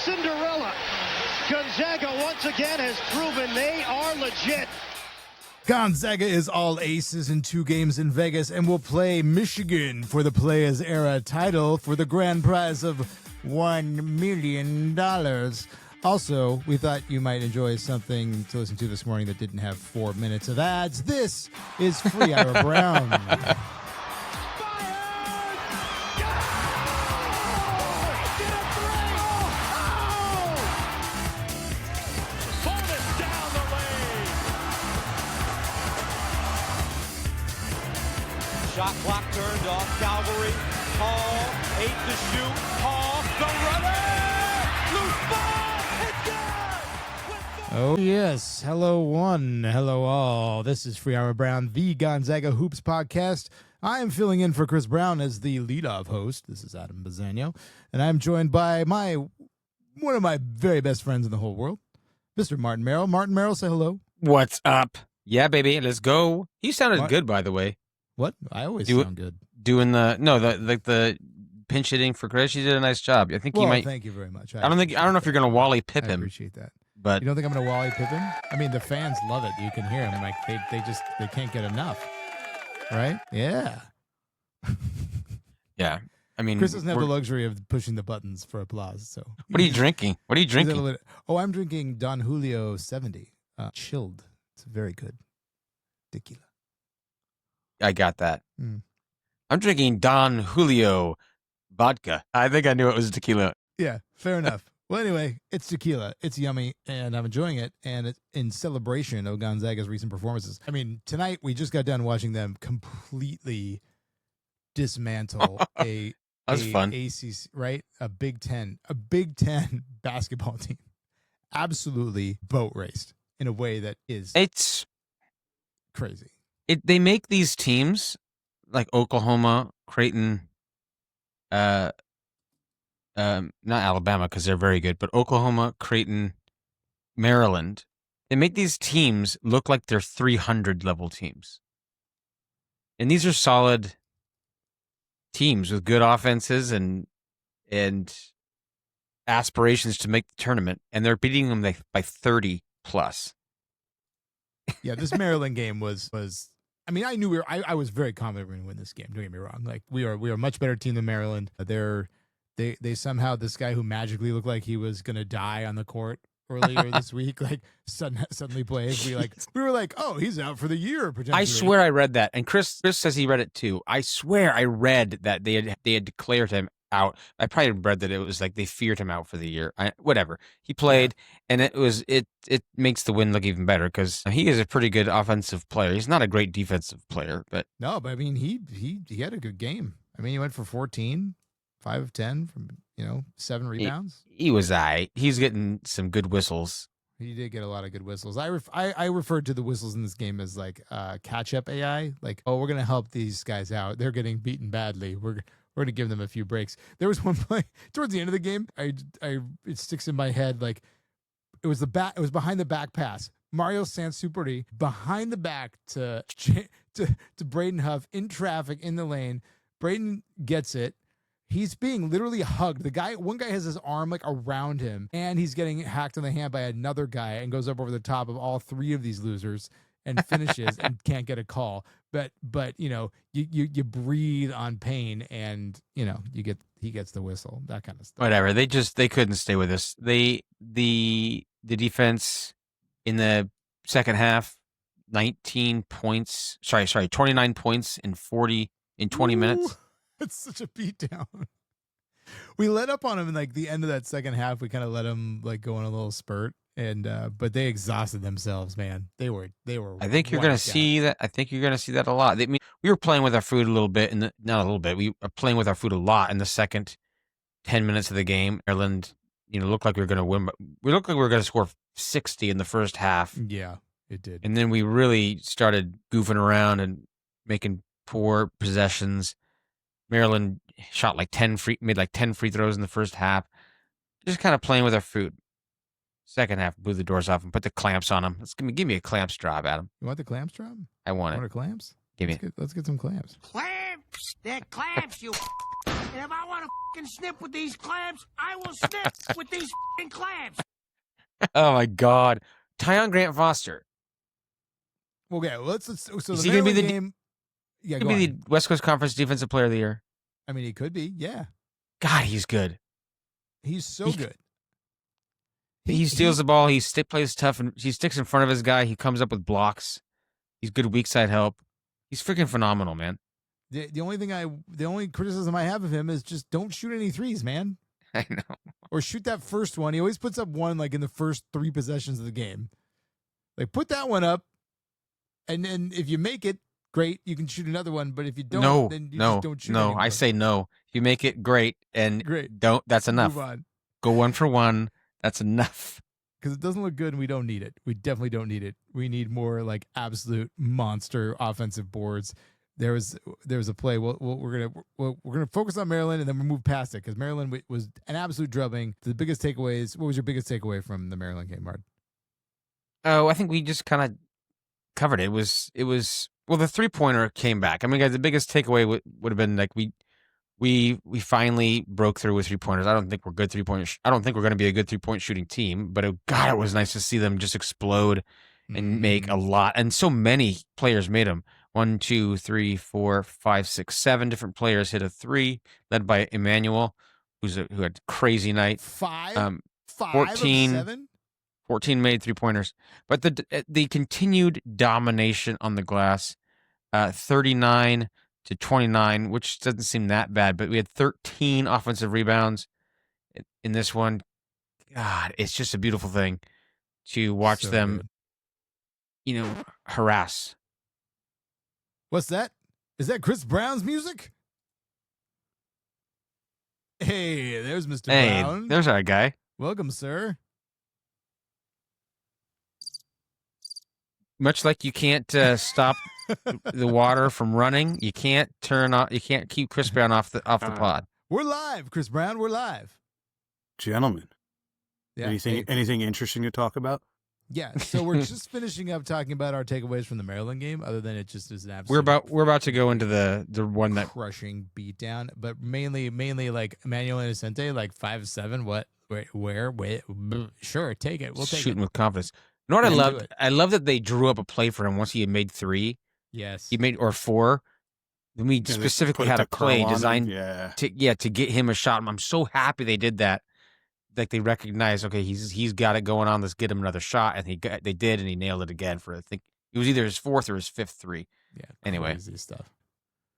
Cinderella. Gonzaga once again has proven they are legit. Gonzaga is all aces in 2 games in Vegas and will play Michigan for the Players Era title for the grand prize of $1 million. Also, we thought you might enjoy something to listen to this morning that didn't have 4 minutes of ads. This is Free Ira Brown. Shot clock turned off. Calvary. Hall. 8 to shoot. Hall. The runner. Loose ball. It's good. Oh, yes. Hello, one. Hello, all. This is Free Ira Brown, the Gonzaga Hoops podcast. I am filling in for Chris Brown as the leadoff host. This is Adam Bazzano. And I'm joined by one of my very best friends in the whole world, Mr. Martin Merrill. Martin Merrill, say hello. What's up? Yeah, baby. Let's go. He sounded good, by the way. What? I always sound good. Doing the pinch hitting for Chris. You did a nice job. I think you might. Thank you very much. I don't know if you're gonna Wally Pip him. I appreciate that. But you don't think I'm gonna Wally Pip him? I mean, the fans love it. You can hear them. Like they can't get enough. Right? Yeah. Yeah. I mean, Chris doesn't have the luxury of pushing the buttons for applause. So what are you drinking? What are you drinking? I'm drinking Don Julio 70, chilled. It's very good tequila. I got that. I'm drinking Don Julio vodka. I think I knew it was tequila. Yeah, fair enough. Well, anyway, it's tequila. It's yummy, and I'm enjoying it. And it's in celebration of Gonzaga's recent performances. I mean, tonight we just got done watching them completely dismantle That's fun. ACC, right? A Big Ten basketball team. Absolutely boat raced in a way that is crazy. They make these teams like Oklahoma, Creighton, not Alabama because they're very good, but Oklahoma, Creighton, Maryland. They make these teams look like they're 300 level teams, and these are solid teams with good offenses and aspirations to make the tournament, and they're beating them by 30 plus. Yeah, this Maryland game was. I mean, I knew I was very confident we were going to win this game. Don't get me wrong. Like we are a much better team than Maryland. They somehow, this guy who magically looked like he was going to die on the court earlier this week, like suddenly plays. We were like, oh, he's out for the year potentially. I swear I read that, and Chris says he read it too. I swear I read that they had declared him out. I probably read that it was like they feared him out for the year. Whatever. He played, and it makes the win look even better because he is a pretty good offensive player. He's not a great defensive player, but I mean he had a good game. I mean, he went for 14, 5 of 10 from 7 rebounds. He was He's getting some good whistles. He did get a lot of good whistles. I referred to the whistles in this game as like catch-up AI. Like, oh, we're gonna help these guys out. They're getting beaten badly. We're going to give them a few breaks. There was one play towards the end of the game. It sticks in my head. Like it was behind the back pass. Mario Sansupuri behind the back to Braden Huff in traffic in the lane. Braden gets it. He's being literally hugged. One guy has his arm like around him, and he's getting hacked on the hand by another guy and goes up over the top of all 3 of these losers and finishes and can't get a call. But you breathe on pain, and he gets the whistle, that kind of stuff. Whatever. They couldn't stay with us. The defense in the second half, 29 points in 20 minutes. It's such a beatdown. We let up on him in like the end of that second half. We kind of let him like go on a little spurt. And but they exhausted themselves, man. They were. I think you're going to see that. I think you're going to see that a lot. We were playing with our food a little bit, not a little bit. We were playing with our food a lot in the second 10 minutes of the game. Maryland, looked like we were going to win. We looked like we were going to score 60 in the first half. Yeah, it did. And then we really started goofing around and making poor possessions. Maryland shot made 10 free throws in the first half. Just kind of playing with our food. Second half, blew the doors off and put the clamps on them. Give me a clamps drop, Adam. You want the clamps drop? I want it. Want clamps? Give me. Let's get some clamps. Clamps! They're clamps, you And if I want to fucking snip with these clamps, I will snip with these fucking clamps. Oh my God, Tyon Grant Foster. Okay, let's so Is the he gonna be Maryland the game. Yeah, He go could be on. the West Coast Conference Defensive Player of the Year. I mean, he could be. Yeah, God, he's good. he's so good. He steals the ball. He plays tough, and he sticks in front of his guy. He comes up with blocks. He's good weak side help. He's freaking phenomenal, man. The only criticism I have of him is just don't shoot any threes, man. I know. Or shoot that first one. He always puts up one like in the first 3 possessions of the game. Like put that one up, and then if you make it, great. You can shoot another one. But if you don't, then you just don't shoot. No, anymore. I say no. You make it great, and Great. don't. That's enough. Move on. Go 1 for 1. That's enough. Because it doesn't look good, and we don't need it. We definitely don't need it. We need more like absolute monster offensive boards. There was a play. We're gonna focus on Maryland, and then we'll move past it because Maryland was an absolute drubbing. The biggest takeaways. What was your biggest takeaway from the Maryland game, Mard? Oh, I think we just kind of covered it. It was well, the 3-pointer came back. I mean, guys, the biggest takeaway would have been like we finally broke through with 3-pointers. I don't think we're good 3-point. I don't think we're going to be a good 3-point shooting team. But God, it was nice to see them just explode and make a lot. And so many players made them. 1, 2, 3, 4, 5, 6, 7 different players hit a 3, led by Emmanuel, who had a crazy night. 5 14 of 7? 14 made 3-pointers. But the continued domination on the glass, 39 to 29, which doesn't seem that bad, but we had 13 offensive rebounds in this one. God, it's just a beautiful thing to watch them, good. Harass. What's that? Is that Chris Brown's music? Hey, there's Mr. Brown. There's our guy. Welcome, sir. Much like you can't stop the water from running, you can't keep Chris Brown off the pod. We're live, Chris Brown. We're live. Gentlemen, Yeah. anything interesting to talk about? Yeah, so we're just finishing up talking about our takeaways from the Maryland game, other than it just is an absolute We're about to go into the one that crushing beatdown, but mainly like Emmanuel Innocente, like 5'7". What? Where? Sure, take it. We'll take shooting it. with confidence. You know what I loved? I love that they drew up a play for him once he had made 3. Yes, He made or 4. Then we specifically had a play designed to get him a shot. I'm so happy they did that. Like they recognized, okay, he's got it going on. Let's get him another shot, and they did, and he nailed it again for I think it was either his 4th or his 5th 3. Yeah. Anyway, crazy stuff.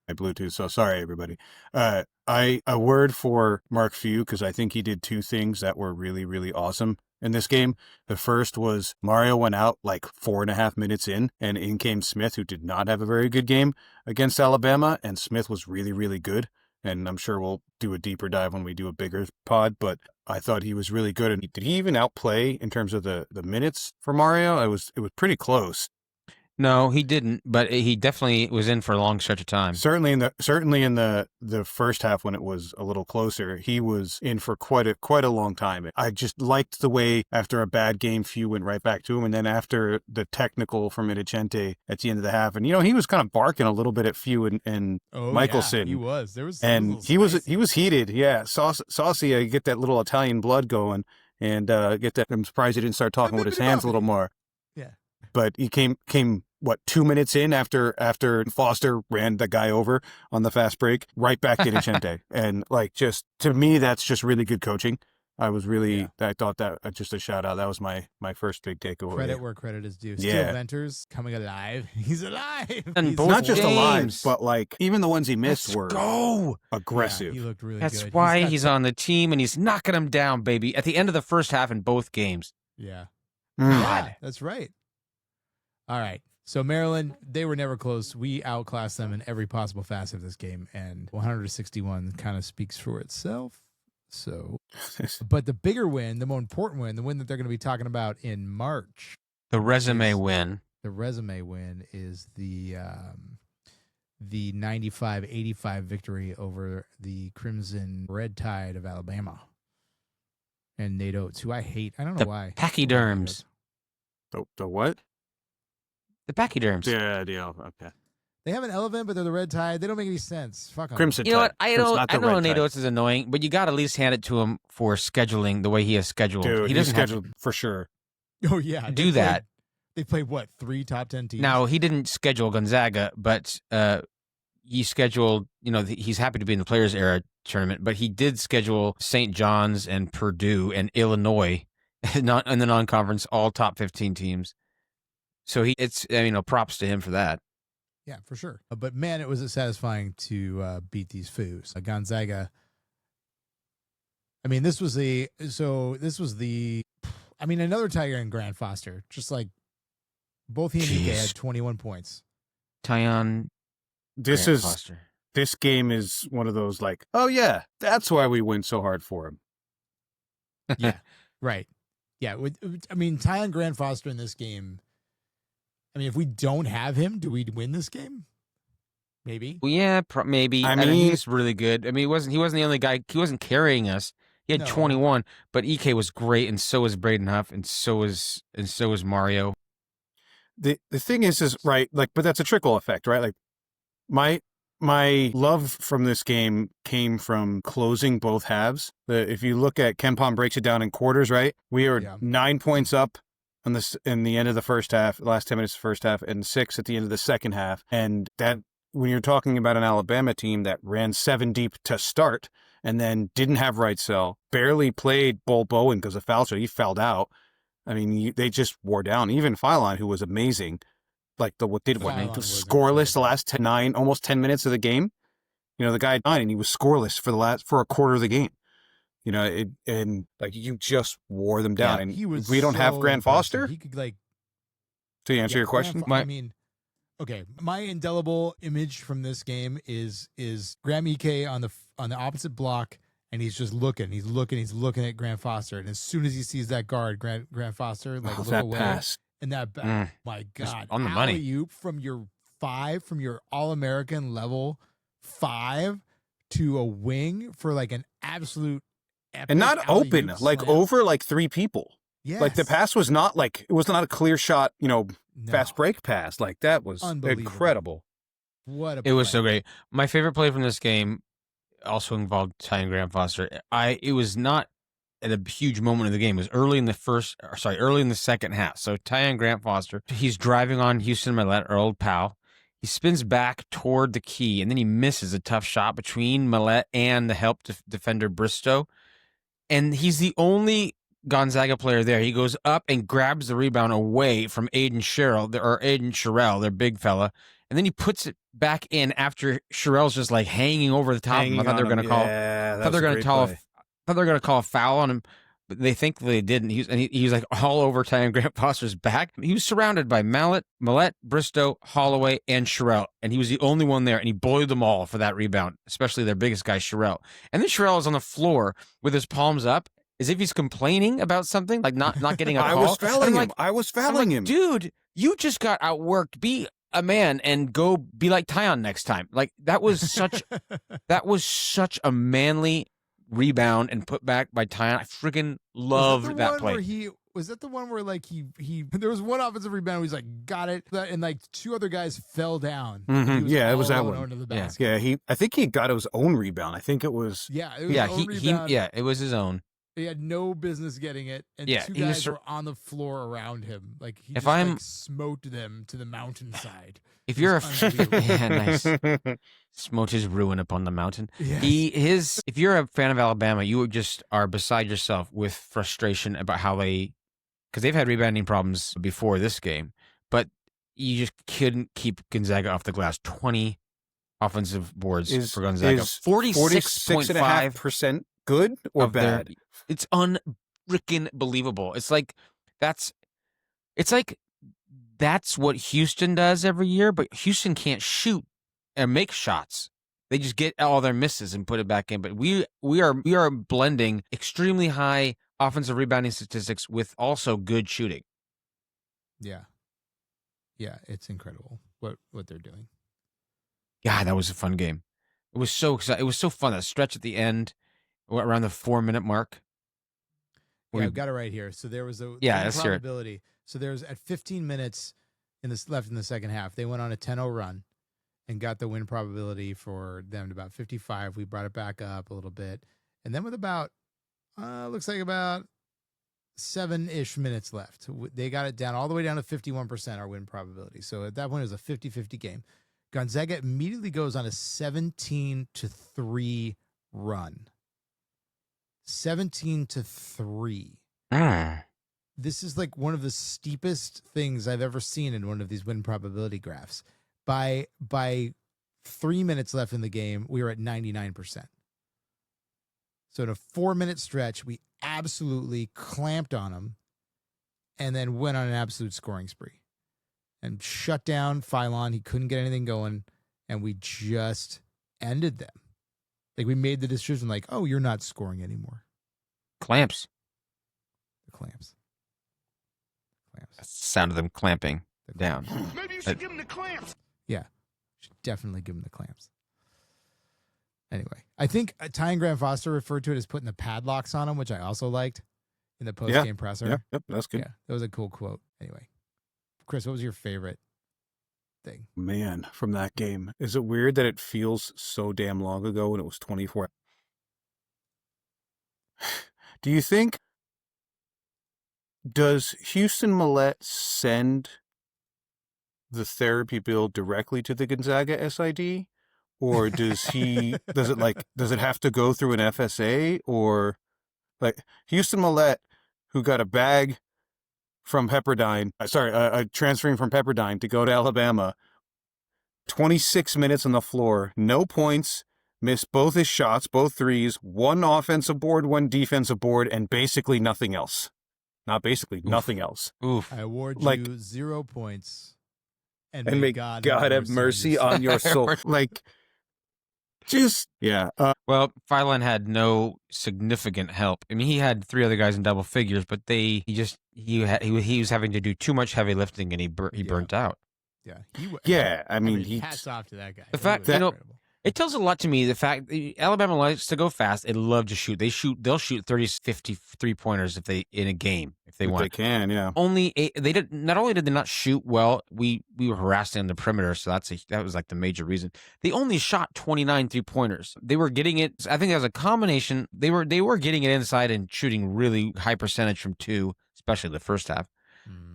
My Bluetooth. So sorry, everybody. A word for Mark Few, because I think he did 2 things that were really, really awesome in this game. The first was Mario went out like 4.5 minutes in, and in came Smith, who did not have a very good game against Alabama, and Smith was really, really good. And I'm sure we'll do a deeper dive when we do a bigger pod, but I thought he was really good. And did he even outplay in terms of the minutes for Mario? It was pretty close. no, he didn't, but he definitely was in for a long stretch of time. Certainly in the first half when it was a little closer, he was in for quite a long time. I just liked the way after a bad game, Few went right back to him, and then after the technical from Innocente at the end of the half, and he was kind of barking a little bit at Few and Michelson. Yeah, he was. He was heated. Yeah, saucy. Get that little Italian blood going, and get that. I'm surprised he didn't start talking with his hands a little more. Yeah, but he came. What, 2 minutes in after Foster ran the guy over on the fast break, right back to Innocente. And like, just to me, that's just really good coaching. I thought that just a shout out. That was my first big takeaway. Credit where credit is due. Yeah. Steel Venters coming alive. He's alive. And He's both Not just games. alive, but like even the ones he missed were Go. aggressive. Yeah, he looked really That's good. why he's on the team, and he's knocking them down, baby. At the end of the first half in both games. Yeah. Mm. Yeah, that's right. All right. So Maryland, they were never close. We outclassed them in every possible facet of this game, and 161 kind of speaks for itself. So, but the bigger win, the more important win, the win that they're going to be talking about in March, The resume win. the resume win is the 95-85 victory over the Crimson Red Tide of Alabama and Nate Oates, who I hate. I don't know The why. Pachyderms. The what? The Pachyderms. Yeah, okay. They have an elephant, but they're the red tide. They don't make any sense. Fuck 'em. Crimson You know what? Tide. I It's know not the Nate red tide. Oates is annoying, but you got to at least hand it to him for scheduling the way he has scheduled. Dude, he he's doesn't have scheduled for sure. Oh yeah, do that. They played what, 3 top 10 teams? Now, he didn't schedule Gonzaga, but he scheduled, he's happy to be in the Players Era tournament, but he did schedule St. John's and Purdue and Illinois not in the non-conference, all top 15 teams. So props to him for that. Yeah, for sure. But man, it was satisfying to beat these foos. Gonzaga. I mean, this was another Tiger and Grant Foster. Just like both he and Ike had 21 points. Tyon. This game is one of those like, oh yeah, that's why we went so hard for him. Yeah, right. Yeah, I mean, Tyon Grant Foster in this game. I mean, if we don't have him, do we win this game? Maybe. Well, yeah, maybe. I mean, he's really good. I mean, he wasn't the only guy. He wasn't carrying us. He had 21, but Ike was great, and so was Braden Huff, and so was Mario. The thing is right, like, but that's a trickle effect, right? Like, my love from this game came from closing both halves. If you look at KenPom breaks it down in quarters, right? We are 9 points up in the end of the first half, the last 10 minutes of the first half, and 6 at the end of the second half. And that, when you're talking about an Alabama team that ran 7 deep to start and then didn't have right cell, barely played Bull Bowen because of foul, so he fouled out. I mean, they just wore down. Even Phylon, who was amazing, scoreless the last 10 minutes of the game. The guy died and he was scoreless for a quarter of the game. You just wore them down. Yeah, and we don't have Grant Foster. He could To answer your question, okay. My indelible image from this game is Graham Ike on the opposite block, and he's just looking. He's looking at Grant Foster, and as soon as he sees that guard, Grant Foster, look that away, pass. And that my God, on the money. Alley-oop from your All-American level 5 to a wing for like an absolute epic and not open, like slam. over like 3 people. Yes. Like the pass was not like, it was not a clear shot, fast break pass. Like that was incredible. What it was so great. My favorite play from this game also involved Tyon Grant Foster. It was not at a huge moment of the game. It was early in the second half. So Tyon Grant Foster, he's driving on Houston Millett, our old pal. He spins back toward the key, and then he misses a tough shot between Millett and the help defender Bristow. And he's the only Gonzaga player there. He goes up and grabs the rebound away from Aiden Sherrill, their big fella. And then he puts it back in after Sherrill's just like hanging over the top of him. I thought they were going to call. I thought they were going to call a foul on him, but they think they didn't. He was like all over Tyon Grant Foster's back. He was surrounded by Millett, Bristow, Holloway, and Sherrill, and he was the only one there. And he bullied them all for that rebound, especially their biggest guy, Sherrill. And then Sherrill is on the floor with his palms up, as if he's complaining about something, like not getting a call. I was fouling him. Dude, you just got outworked. Be a man and go be like Tyon next time. Like that was such a manly rebound and put back by Tyon. I freaking loved that play. Was that the one where like he there was one offensive rebound where he's like got it, and like 2 other guys fell down. Mm-hmm. Yeah, it was that one. I think he got his own rebound. I think it was. It was his own. He had no business getting it, and 2 guys were on the floor around him. Like he smote them to the mountainside. If you're nice, smote his ruin upon the mountain. Yes. If you're a fan of Alabama, you just are beside yourself with frustration about how because they've had rebounding problems before this game, but you just couldn't keep Gonzaga off the glass. 20 offensive boards for Gonzaga. 46.5% good or bad? It's unfreaking believable. It's like that's what Houston does every year, but Houston can't shoot and make shots. They just get all their misses and put it back in. But we are blending extremely high offensive rebounding statistics with also good shooting. Yeah, it's incredible what they're doing. God, that was a fun game. It was so exciting. It was so fun. That stretch at the end, around the 4-minute mark. Yeah, I've got it right here. So there was probability. So there's at 15 minutes left in the second half, they went on a 10-0 run, and got the win probability for them to about 55. We brought it back up a little bit. And then with about, looks like about 7-ish minutes left, they got it down all the way down to 51%, our win probability. So at that point, it was a 50-50 game. Gonzaga immediately goes on a 17-3 run. 17-3. This is like one of the steepest things I've ever seen in one of these win probability graphs. By 3 minutes left in the game, we were at 99%. So in a 4-minute stretch, we absolutely clamped on them and then went on an absolute scoring spree and shut down Phylon. He couldn't get anything going, and we just ended them. Like, we made the decision like, oh, you're not scoring anymore. Clamps. The clamps. That's the sound of them clamping down. Maybe you should give him the clamps. Yeah. Should definitely give him the clamps. Anyway, I think Ty and Graham Foster referred to it as putting the padlocks on him, which I also liked in the post-game presser. Yep, that's good. Yeah, that was a cool quote. Anyway, Chris, what was your favorite thing? Man, from that game. Is it weird that it feels so damn long ago when it was 24? Do you think, does Houston Millette send the therapy bill directly to the Gonzaga SID? Or does it have to go through an FSA? Or like Houston Millette, who got a bag from Pepperdine, transferring from Pepperdine to go to Alabama, 26 minutes on the floor, no points, missed both his shots, both threes, one offensive board, one defensive board, and basically nothing else. Not basically, nothing else. Oof. I award Like- you 0 points. And may God have mercy on your soul. Like, just, yeah. Well, Phylon had no significant help. I mean, he had 3 other guys in double figures, but he was having to do too much heavy lifting, and he burnt out. Yeah. I mean, hats off to that guy. The fact He was that- incredible. It tells a lot to me. The fact Alabama likes to go fast. They love to shoot. They'll shoot 30, 50 3-pointers in a game if they want. They can, yeah. Not only did they not shoot well, we were harassing on the perimeter, so that was like the major reason. They only shot 29 3-pointers. They were getting it. I think that was a combination. They were getting it inside and shooting really high percentage from 2, especially the first half.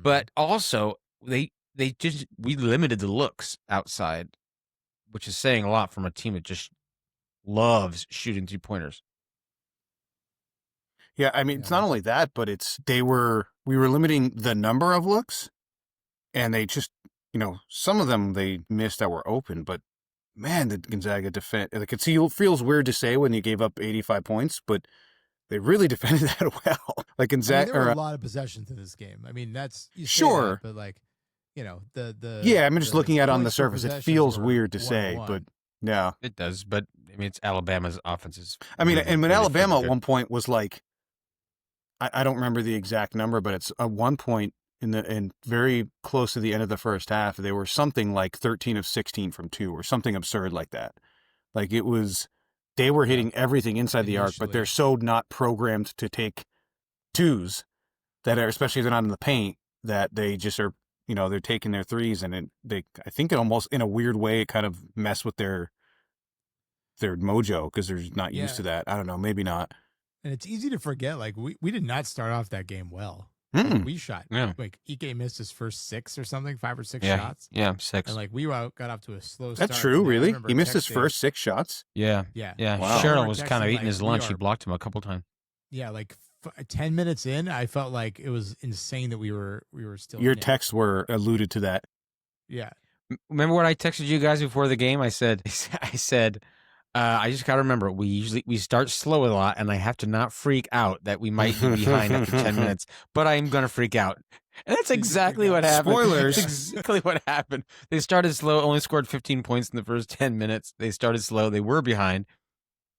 But also we limited the looks outside, which is saying a lot from a team that just loves shooting 3-pointers. Yeah, I mean, it's not only that, but we were limiting the number of looks, and they just, some of them they missed that were open, but man, the Gonzaga defense, like, it feels weird to say when you gave up 85 points, but they really defended that well. Like Gonzaga, there were a lot of possessions in this game. I mean, that's sure, but like, the yeah, I'm just looking at it on the points per surface. It possessions feels were weird to say, 1-1. but yeah, It does, but I mean, it's Alabama's offenses. I mean, really, and when really Alabama good. at one point was like, I don't remember the exact number, but it's at one point in very close to the end of the first half, they were something like 13 of 16 from 2 or something absurd like that. Like they were hitting everything inside the arc, but they're so not programmed to take 2s that are, especially if they're not in the paint, that they just are, they're taking their 3s, and I think it almost, in a weird way, it kind of messed with their mojo because they're not used to that. I don't know, maybe not. And it's easy to forget, like, we did not start off that game well. Mm-mm. Like, we shot, Yeah. like, Ike missed his first 6 or something, 5 or 6 Yeah, shots. yeah, 6. And, like, we got off to a slow start. That's true, and then I really? remember He missed his texting- first 6 shots? Yeah. Yeah. Wow. Cheryl We was were kind of texting, eating like, his we lunch. He are- blocked him a couple times. Yeah, like 10 minutes in, I felt like it was insane that we were still Your in it. texts were alluded to that. Yeah. Remember what I texted you guys before the game? I said, I just got to remember, we start slow a lot, and I have to not freak out that we might be behind after 10 minutes, but I'm going to freak out. And that's exactly what happened. Spoilers. That's exactly what happened. They started slow, only scored 15 points in the first 10 minutes. They started slow. They were behind,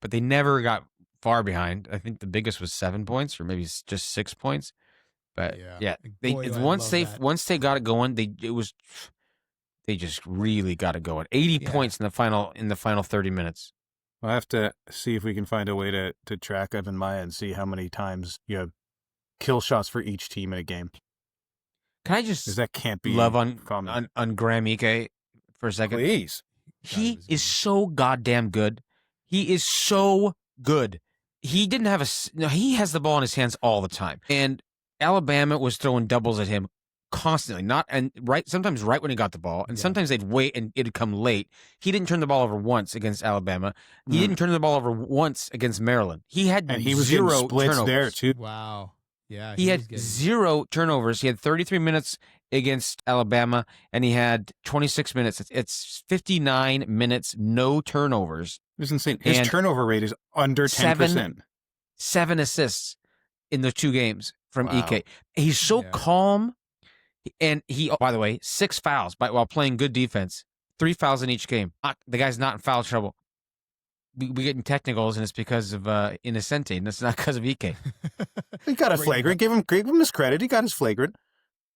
but they never got far behind. I think the biggest was 7 points, or maybe just 6 points. But yeah, Like, boy, do I love that. once they got it going, they just really got it going. 80 Yeah. points in the final 30 minutes. I'll have to see if we can find a way to track Evan Maya and see how many times you have kill shots for each team in a game. Can I just Because that can't be love common. on Graham Ike for a second? Please. He is so goddamn good. He is so good. He didn't have he has the ball in his hands all the time. And Alabama was throwing doubles at him constantly. Sometimes right when he got the ball, and sometimes they'd wait and it'd come late. He didn't turn the ball over once against Alabama. He didn't turn the ball over once against Maryland. He had zero splits turnovers there too. Wow. Yeah. He had 0 turnovers. He had 33 minutes against Alabama, and he had 26 minutes. It's 59 minutes, no turnovers. It's insane. His turnover rate is under 10%. 7 assists in the 2 games from EK. He's so calm, and he, by the way, 6 fouls while playing good defense. 3 fouls in each game. The guy's not in foul trouble. We get in technicals, and it's because of Innocente, and it's not because of EK. He got a flagrant. Give him his credit. He got his flagrant.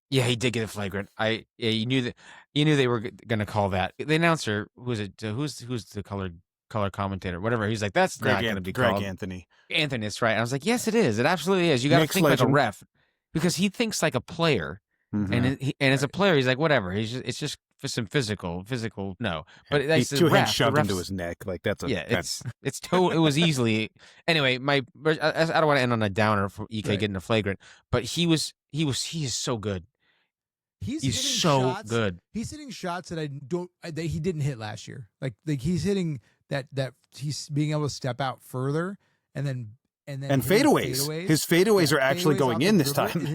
Yeah, he did get a flagrant. You knew they were going to call that. The announcer, who's the color commentator, whatever. He's like, that's not going to be called. Greg Anthony. Anthony, that's right. I was like, yes, it is. It absolutely is. You got to think like a ref, because he thinks like a player, and as a player, he's like, whatever. It's just for some physical. No, but that's he's 2 hands shoved into his neck. Like that's it was easily. Anyway, I don't want to end on a downer for EK getting a flagrant, but he is so good. He's so good. He's hitting shots that that he didn't hit last year. Like he's hitting that he's being able to step out further and fadeaways. His fadeaways are actually going in this time.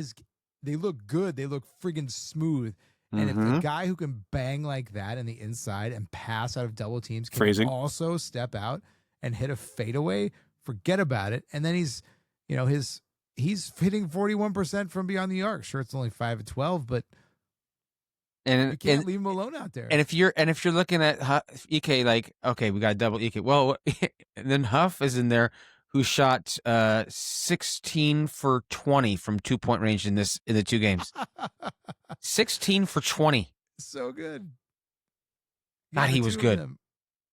They look good. They look friggin' smooth. And if a guy who can bang like that in the inside and pass out of double teams can also step out and hit a fadeaway, forget about it. And then he's hitting 41% from beyond the arc. Sure, it's only 5 of 12, but you can't leave him alone out there. And if you're looking at EK, like, okay, we got double EK. Well, and then Huff is in there, who shot 16 for 20 from 2-point range in the 2 games. 16 for 20. So good. God, he was good.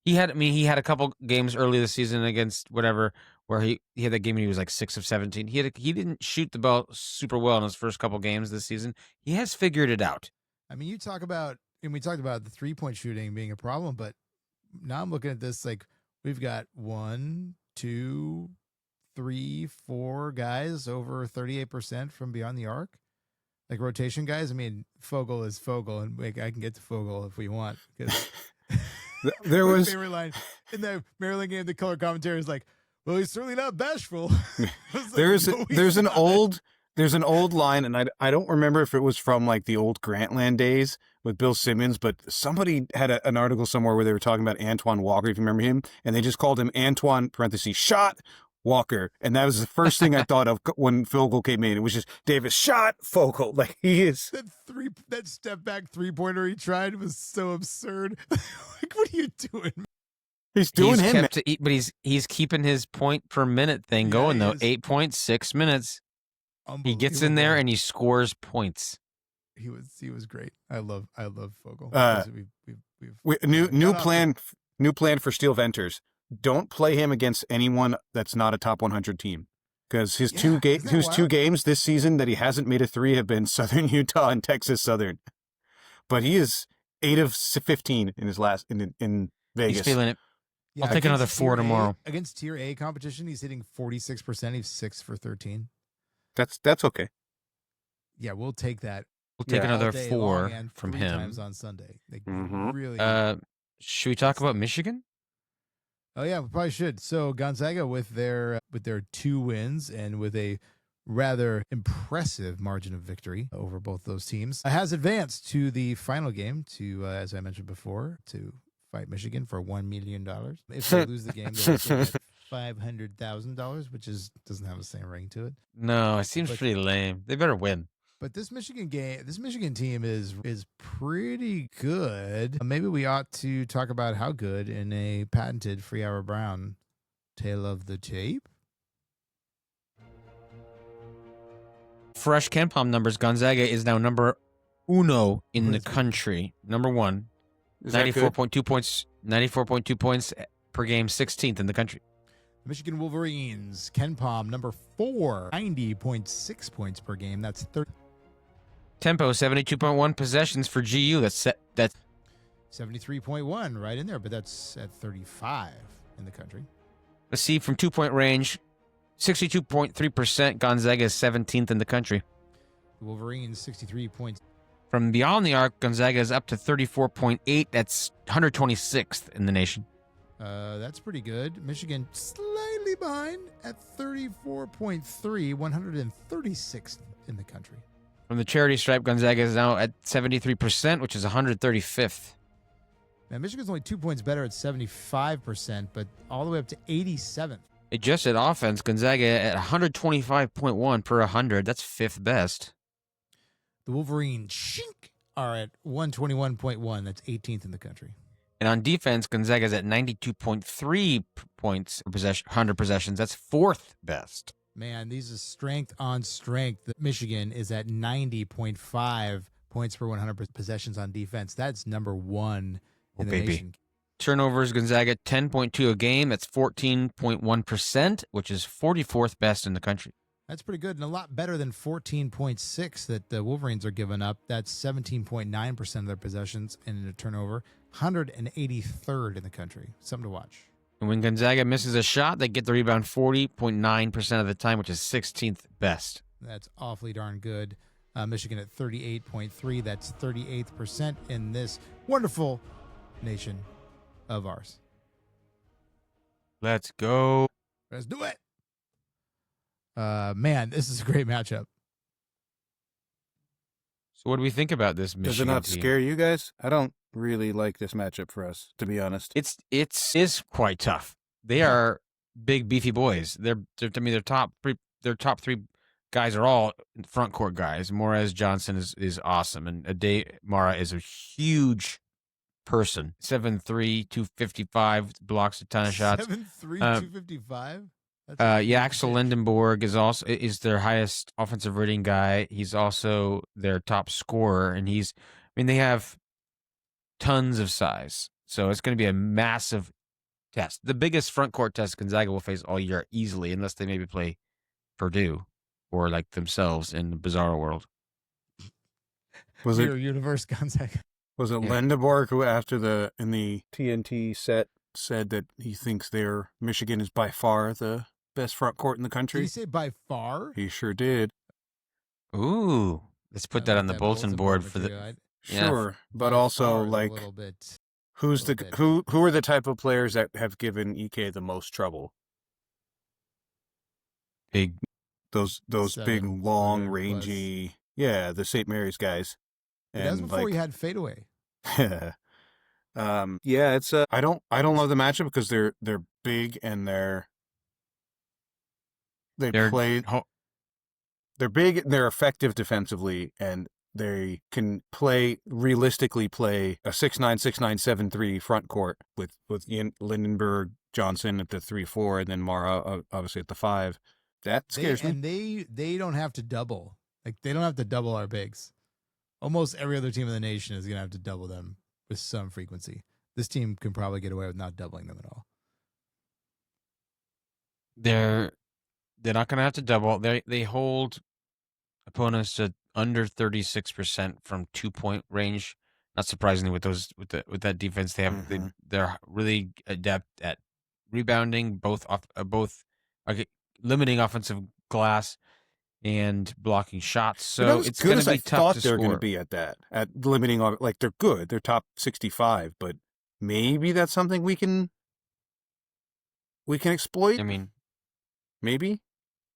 He had a couple games early this season against whatever where he had that game and he was like 6 of 17. He didn't shoot the ball super well in his first couple games this season. He has figured it out. I mean, we talked about the 3-point shooting being a problem, but now I'm looking at this like we've got 1, 2, 3, 4 guys over 38% from beyond the arc, like rotation guys. I mean, Fogel is Fogel, and I can get to Fogel if we want. There was my favorite line in the Maryland game. The color commentary is like, "Well, he's certainly not bashful." There's an old line, and I don't remember if it was from like the old Grantland days with Bill Simmons, but somebody had an article somewhere where they were talking about Antoine Walker, if you remember him, and they just called him Antoine (parentheses) shot Walker, and that was the first thing I thought of when Fogel came in. It was just Davis shot Fogel, like he is. That step back 3-pointer he tried was so absurd. Like, what are you doing? He's doing him, but he's keeping his point per minute thing going though. 8.6 minutes. He gets in there and he scores points. He was great. I love Fogel. New plan for Steel Venters. Don't play him against anyone that's not a top 100 team, because his two games this season that he hasn't made a 3 have been Southern Utah and Texas Southern. But he is 8 of 15 in his last in Vegas. He's feeling it. Yeah, I'll take another 4 tomorrow. Against Tier A competition, he's hitting 46%. He's 6 for 13. That's okay. Yeah, we'll take that. We'll take another 4 from 3 him. times on Sunday. Really. Should we talk about Michigan? Oh yeah, we probably should. So Gonzaga with their 2 wins and with a rather impressive margin of victory over both those teams, has advanced to the final game to, as I mentioned before, to fight Michigan for $1 million. If they lose the game, they'll get $500,000, which doesn't have the same ring to it. No, it seems pretty lame. They better win. But this Michigan team is pretty good. Maybe we ought to talk about how good in a patented Free Hour Brown tale of the tape. Fresh KenPom numbers. Gonzaga is now number uno in the country. Number 1. 94.2 points. 94.2 points per game. 16th in the country. Michigan Wolverines, KenPom number 4, 90.6 points per game. That's 30. Tempo 72.1 possessions for GU. That's 73.1, right in there, but that's at 35 in the country. Let's see, from 2-point range, 62.3%. Gonzaga is 17th in the country. The Wolverines, 63 points. From beyond the arc, Gonzaga is up to 34.8. That's 126th in the nation. That's pretty good. Michigan slightly behind at 34.3, 136th in the country. From the charity stripe, Gonzaga is now at 73%, which is 135th. Now, Michigan's only 2 points better at 75%, but all the way up to 87th. Adjusted offense, Gonzaga at 125.1 per 100. That's 5th best. The Wolverines are at 121.1. That's 18th in the country. And on defense, Gonzaga is at 92.3 points per 100 possessions. That's 4th best. Man, these is strength on strength. Michigan is at 90.5 points per 100 possessions on defense. That's number one in the nation. Turnovers, Gonzaga 10.2 a game. That's 14.1%, which is 44th best in the country. That's pretty good and a lot better than 14.6 that the Wolverines are giving up. That's 17.9% of their possessions in a turnover. 183rd in the country. Something to watch. And when Gonzaga misses a shot, they get the rebound 40.9% of the time, which is 16th best. That's awfully darn good. Michigan at 38.3. That's 38th percent in this wonderful nation of ours. Let's go. Let's do it. Man, this is a great matchup. So what do we think about this Michigan Does it not team? scare you guys? I don't really like this matchup for us, to be honest. It is quite tough. They are big, beefy boys. Their top three guys are all front court guys. Morez Johnson is awesome, and Ade Mara is a huge person. 7'3", 255, blocks a ton of shots. 7'3", 255. Axel Lindenborg is their highest offensive rating guy. He's also their top scorer, and they have tons of size. So it's going to be a massive test. The biggest front court test Gonzaga will face all year easily, unless they maybe play Purdue or like themselves in the bizarro world. Was it Universe Gonzaga? Was it Lindenborg who, in the TNT set, said that he thinks Michigan is by far the best front court in the country? Did he say by far? He sure did. Ooh, let's put that on the bulletin board for the. Sure, but also like, who are the type of players that have given EK the most trouble? Big, those big, long, rangy, the St. Mary's guys. And that was before he had fadeaway. It's I don't love the matchup because they're big and they're big and they're effective defensively, and they can realistically play a 6'9", 6'9", 7'3" front court with Lindenberg, Johnson at the 3-4, and then Mara obviously at the 5. That scares me. And they don't have to double. Like, they don't have to double our bigs. Almost every other team in the nation is going to have to double them with some frequency. This team can probably get away with not doubling them at all. They're not going to have to double. They hold opponents to under 36% from 2-point range. Not surprisingly, with that defense, they have they're really adept at rebounding, both limiting offensive glass and blocking shots. So it's going to be tough to score. They're going to be at limiting. Like, they're good. They're top 65, but maybe that's something we can exploit. I mean, maybe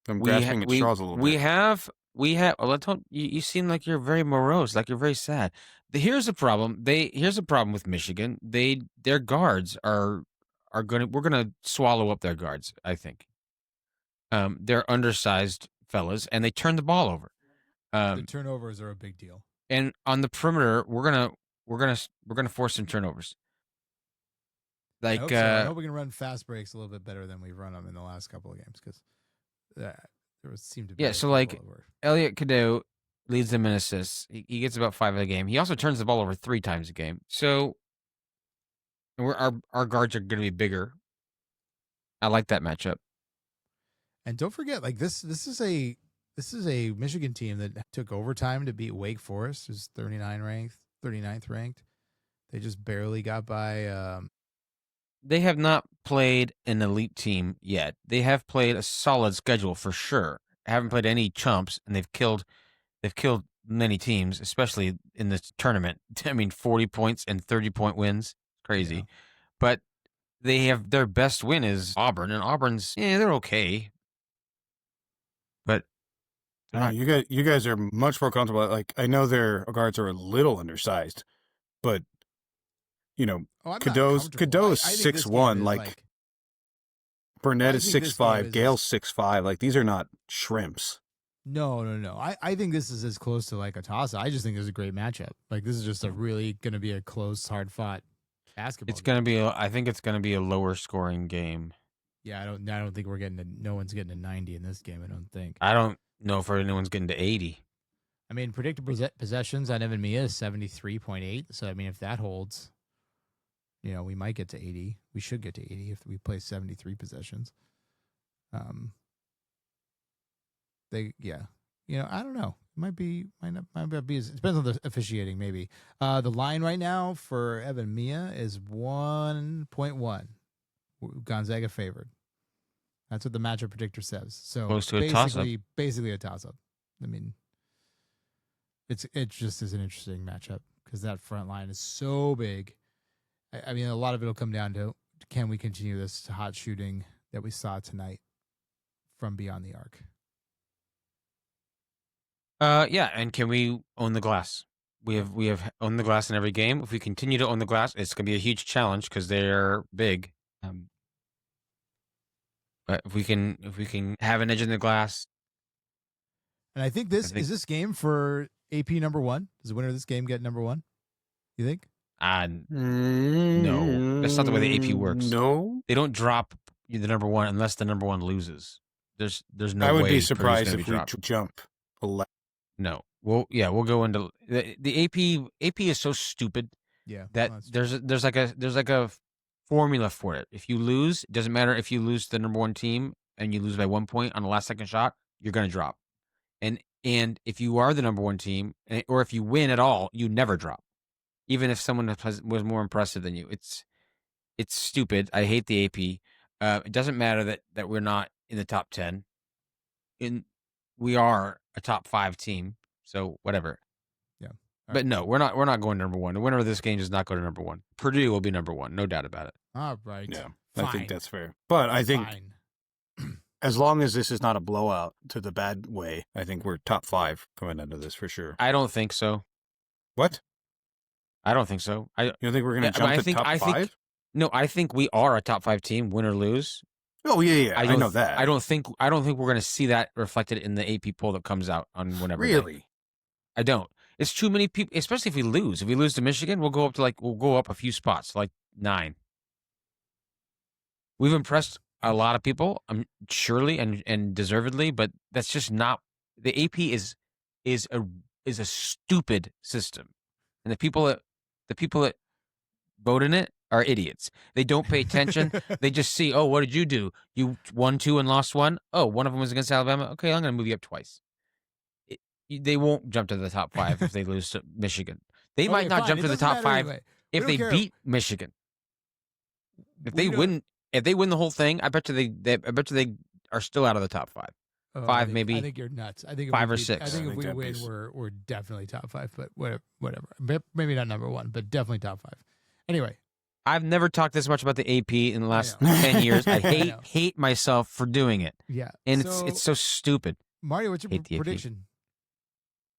I'm grasping at straws a little bit. We have. Well, you seem like you're very morose, like you're very sad. Here's a problem. Here's a problem with Michigan. Their guards we're gonna swallow up their guards, I think. They're undersized fellas, and they turn the ball over. The turnovers are a big deal. And on the perimeter, we're gonna force some turnovers. Like, I hope we can run fast breaks a little bit better than we've run them in the last couple of games, because there seemed to be so like Elliot Cadeau leads them in assists. He gets about 5 a game. He also turns the ball over 3 times a game. So our guards are going to be bigger. I like that matchup. And don't forget, like, this is a Michigan team that took overtime to beat Wake Forest, who's 39th ranked. They just barely got by. They have not played an elite team yet. They have played a solid schedule for sure. Haven't played any chumps, and they've killed many teams, especially in this tournament. I mean, 40 points and 30-point wins, crazy. Yeah. But they have their best win is Auburn, and Auburn's they're okay, but You guys are much more comfortable. Like, I know their guards are a little undersized, but Cadeau's 6'1", like Burnett is 6'5", Gale's 6'5". Like, these are not shrimps. No. I think this is as close to like a toss. I just think it's a great matchup. Like, this is just a really going to be a close, hard fought basketball. it's going to be. I think it's going to be a lower scoring game. Yeah, I don't think we're getting no one's getting a 90 in this game. I don't think. I don't know if anyone's getting to 80. I mean, predicted possessions on Evan Mia is 73.8. So I mean, if that holds, we might get to 80. We should get to 80 if we play 73 possessions. I don't know. It might not be. It depends on the officiating, maybe. The line right now for Evan Mia is 1.1. Gonzaga favored. That's what the matchup predictor says. So close to a toss-up. Basically a toss-up. I mean, it just is an interesting matchup because that front line is so big. I mean, a lot of it will come down to, can we continue this hot shooting that we saw tonight from beyond the arc? Yeah, and can we own the glass? We have owned the glass in every game. If we continue to own the glass, it's going to be a huge challenge because they're big. But if we can have an edge in the glass, and I think is this game for AP number one. Does the winner of this game get number one? You think? No, that's not the way the AP works. No, they don't drop the number one unless the number one loses. There's no way. I would be surprised if we jump 11. No, we'll go into the AP. AP is so stupid. Yeah, that there's like a formula for it. If you lose, it doesn't matter if you lose to the number one team and you lose by 1 point on the last second shot, you're going to drop. And if you are the number one team, or if you win at all, you never drop, even if someone was more impressive than you. It's stupid. I hate the AP. It doesn't matter that we're not in the top 10. We are a top 5 team, so whatever. Yeah. But no, we're not going number one. The winner of this game does not go to number one. Purdue will be number one, no doubt about it. All right. Yeah, fine. I think that's fair. But I think as long as this is not a blowout to the bad way, I think we're top 5 coming into this for sure. I don't think so. What? I don't think so. You don't think we're going to jump to top 5? No, I think we are a top 5 team, win or lose. Oh yeah. I know that. I don't think we're going to see that reflected in the AP poll that comes out on whenever. Really? Day. I don't. It's too many people, especially if we lose. If we lose to Michigan, we'll go up a few spots, like 9. We've impressed a lot of people, surely and deservedly, but that's just not. The AP is a stupid system, and the people that vote in it are idiots. They don't pay attention. They just see, oh, what did you do? You won 2 and lost 1. Oh, one of them was against Alabama. Okay, I'm going to move you up twice. They won't jump to the top 5 if they lose to Michigan. They might not jump to the top 5 anyway. if they beat Michigan. If they win the whole thing, I bet you they are still out of the top 5. 5 maybe. I think you're nuts. I think 5 or 6. I think if we win, we're definitely top 5. But whatever. Maybe not number 1, but definitely top 5. Anyway. I've never talked this much about the AP in the last 10 years. I hate myself for doing it. Yeah. And it's so stupid. Mario, what's your prediction?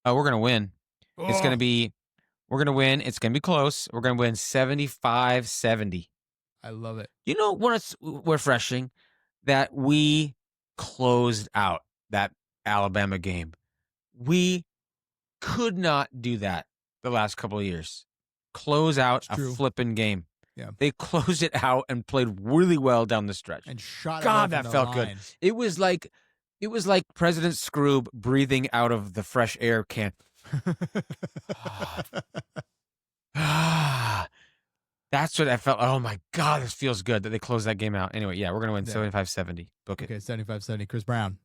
We're going to win. We're going to win. It's going to be close. We're going to win 75-70. I love it. You know what's refreshing? That we closed out that Alabama game. We could not do that the last couple of years. Close out a flipping game. Yeah. They closed it out and played really well down the stretch. And shot it. God, that felt good. It was like President Scroob breathing out of the fresh air can. That's what I felt. Oh my God, this feels good that they closed that game out. Anyway, yeah, we're gonna win 75-70. Book it. Okay, 75-70. Chris Brown.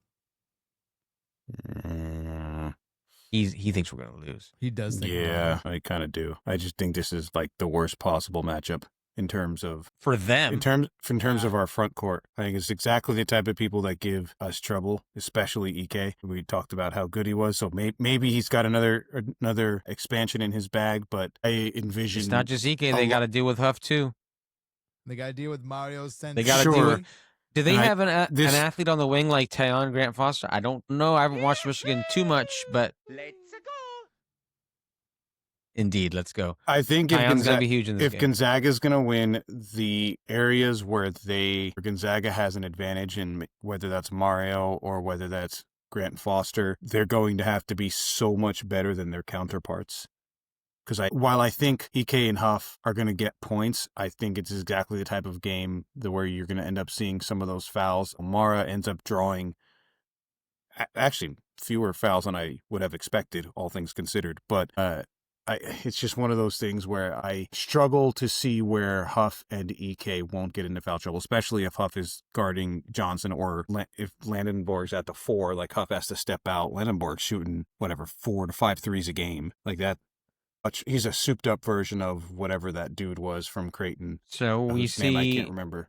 He thinks we're going to lose. He does think. Yeah, I kind of do. I just think this is like the worst possible matchup in terms of For them. in terms of our front court. I think it's exactly the type of people that give us trouble, especially EK. We talked about how good he was, so maybe he's got another expansion in his bag. But I envision It's not just EK. They got to deal with Huff too. They got to deal with Mario. They got to Sure. deal with. Do they And have an this- athlete on the wing like Tyon Grant Foster? I don't know. I haven't watched Michigan too much, but indeed, let's go. I think Tyon's going to be huge in this if game. Gonzaga's going to win, the areas where Gonzaga has an advantage, in whether that's Mario or whether that's Grant Foster, they're going to have to be so much better than their counterparts. Because while I think EK and Huff are going to get points, I think it's exactly the type of game where you're going to end up seeing some of those fouls. Mara ends up drawing actually fewer fouls than I would have expected, all things considered. But it's just one of those things where I struggle to see where Huff and EK won't get into foul trouble, especially if Huff is guarding Johnson or if Landenborg's at the 4, like Huff has to step out. Landenborg's shooting, 4 to 5 threes a game. Like that. He's a souped up version of whatever that dude was from Creighton. So we Whose name I see can't remember.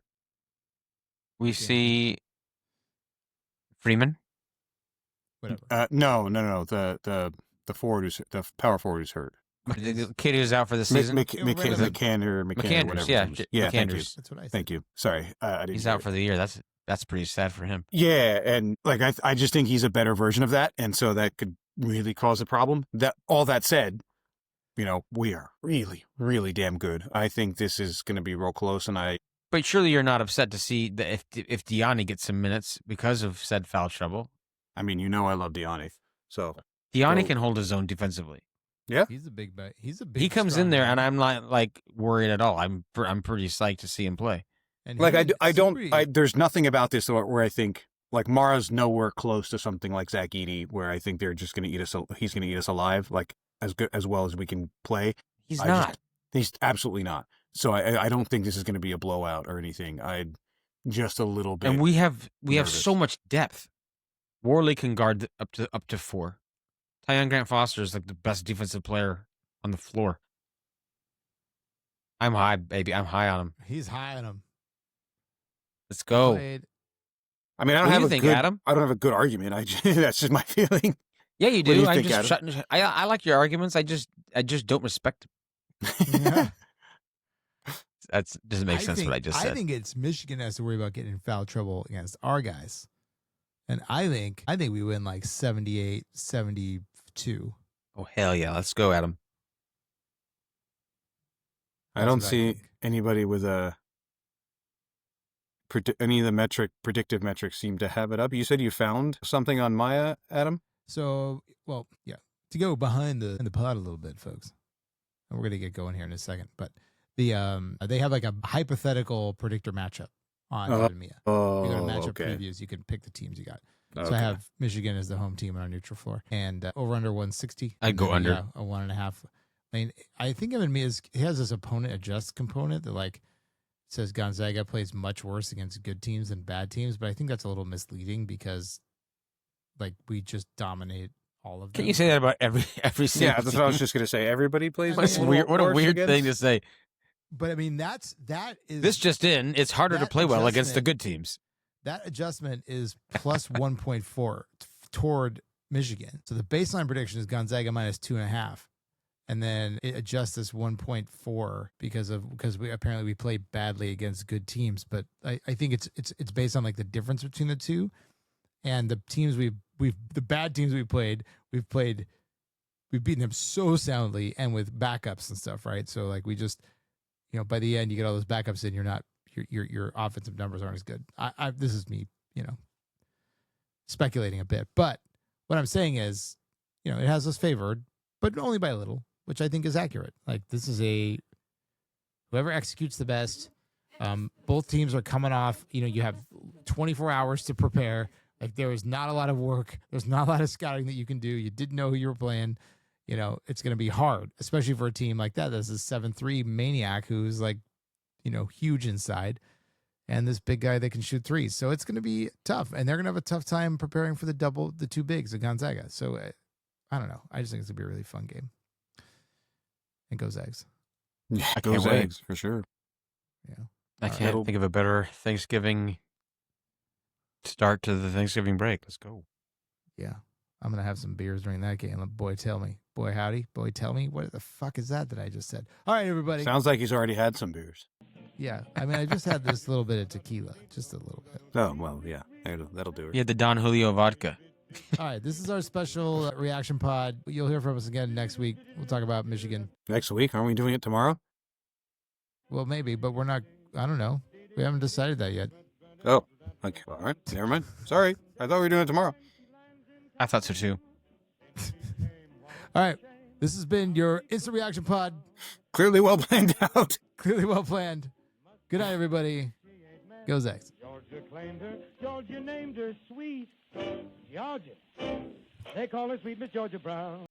we see Freeman. Whatever. No. The forward the power forward who's hurt. The kid who's out for the season. McCanders, McCanders, yeah, whatever. Yeah, thank you. McCanders. That's what I said. Thank you. Sorry, I didn't. He's hear out it. for the year. That's pretty sad for him. Yeah, and like I just think he's a better version of that, and so that could really cause a problem. All that said, we are really, really damn good. I think this is going to be real close, and But surely you're not upset to see that if Diani gets some minutes because of said foul trouble. I mean, I love Diani, so Diani can hold his own defensively. Yeah, He's a big bet. He comes in there, and I'm not like worried at all. I'm pretty psyched to see him play. And like there's nothing about this where I think like Mara's nowhere close to something like Zach Edey, where I think they're just going to eat us. He's going to eat us alive, like as well as we can play. He's not. He's absolutely not. So I don't think this is going to be a blowout or anything. Just a little bit. And we have nervous. so much depth. Worley can guard up to 4. Tyon Grant Foster is like the best defensive player on the floor. I'm high, baby. I'm high on him. He's high on him. Let's go. I mean, I don't What do have you a think, good, Adam? I don't have a good argument. that's just my feeling. Yeah, you What do do. you I'm think, just I like your arguments. I just don't respect them. Yeah. That doesn't make sense what I just said. I think it's Michigan has to worry about getting in foul trouble against our guys. And I think we win like 78-72. Oh, hell yeah. Let's go, Adam. I don't what I see think. anybody with any of the predictive metrics seem to have it up. You said you found something on Maya, Adam? So, well, yeah. To go behind in the pod a little bit, folks. And we're gonna get going here in a second. But they have like a hypothetical predictor matchup on Evan Mia. Oh, You go to matchup okay. previews, you can pick the teams you got. So Okay. I have Michigan as the home team on our neutral floor, and over under 160. I'd go under. Yeah, a 1.5. I mean, I think Evan Mia he has this opponent adjust component that like says Gonzaga plays much worse against good teams than bad teams, but I think that's a little misleading because like we just dominate all of them. Can't you say that about every single Yeah, that's what I was just going to say. Everybody plays What a little a weird worse thing to against- say. But I mean, that is This just in, it's harder to that play well against the adjustment- good teams. That adjustment is plus 1.4 toward Michigan. So the baseline prediction is Gonzaga minus 2.5. And then it adjusts this 1.4 because we apparently play badly against good teams. But I think it's based on like the difference between the two. And the teams the bad teams we've beaten them so soundly and with backups and stuff, right? So like we just, by the end you get all those backups in, your offensive numbers aren't as good. This is me, speculating a bit, but what I'm saying is, it has us favored, but only by a little, which I think is accurate. Like this is whoever executes the best. Both teams are coming off, you have 24 hours to prepare. Like there was not a lot of work. There's not a lot of scouting that you can do. You didn't know who you were playing. It's going to be hard, especially for a team like that. That's a 7-3 maniac who's like, huge inside, and this big guy that can shoot threes. So it's going to be tough, and they're going to have a tough time preparing for the two bigs of Gonzaga. So I don't know. I just think it's gonna be a really fun game. And go Zags. Yeah, I go can't wait. Zags for sure. Yeah. I All right. can't think of a better Thanksgiving start to the Thanksgiving break. Let's go. Yeah. I'm gonna have some beers during that game. Boy, tell me. Boy, howdy. Boy, tell me. What the fuck is that I just said? All right, everybody. Sounds like he's already had some beers. Yeah. I mean, I just had this little bit of tequila. Just a little bit. Oh, well, yeah. That'll do it. You had the Don Julio vodka. All right. This is our special reaction pod. You'll hear from us again next week. We'll talk about Michigan. Next week, aren't we doing it tomorrow? Well, maybe, but we're not. I don't know. We haven't decided that yet. Oh, okay. All right. Never mind. Sorry. I thought we were doing it tomorrow. I thought so too. All right. This has been your instant reaction pod. Clearly well planned out. Clearly well planned. Good night, everybody. Go Zags. Georgia claimed her. Georgia named her Sweet Georgia. They call her Sweet Miss Georgia Brown.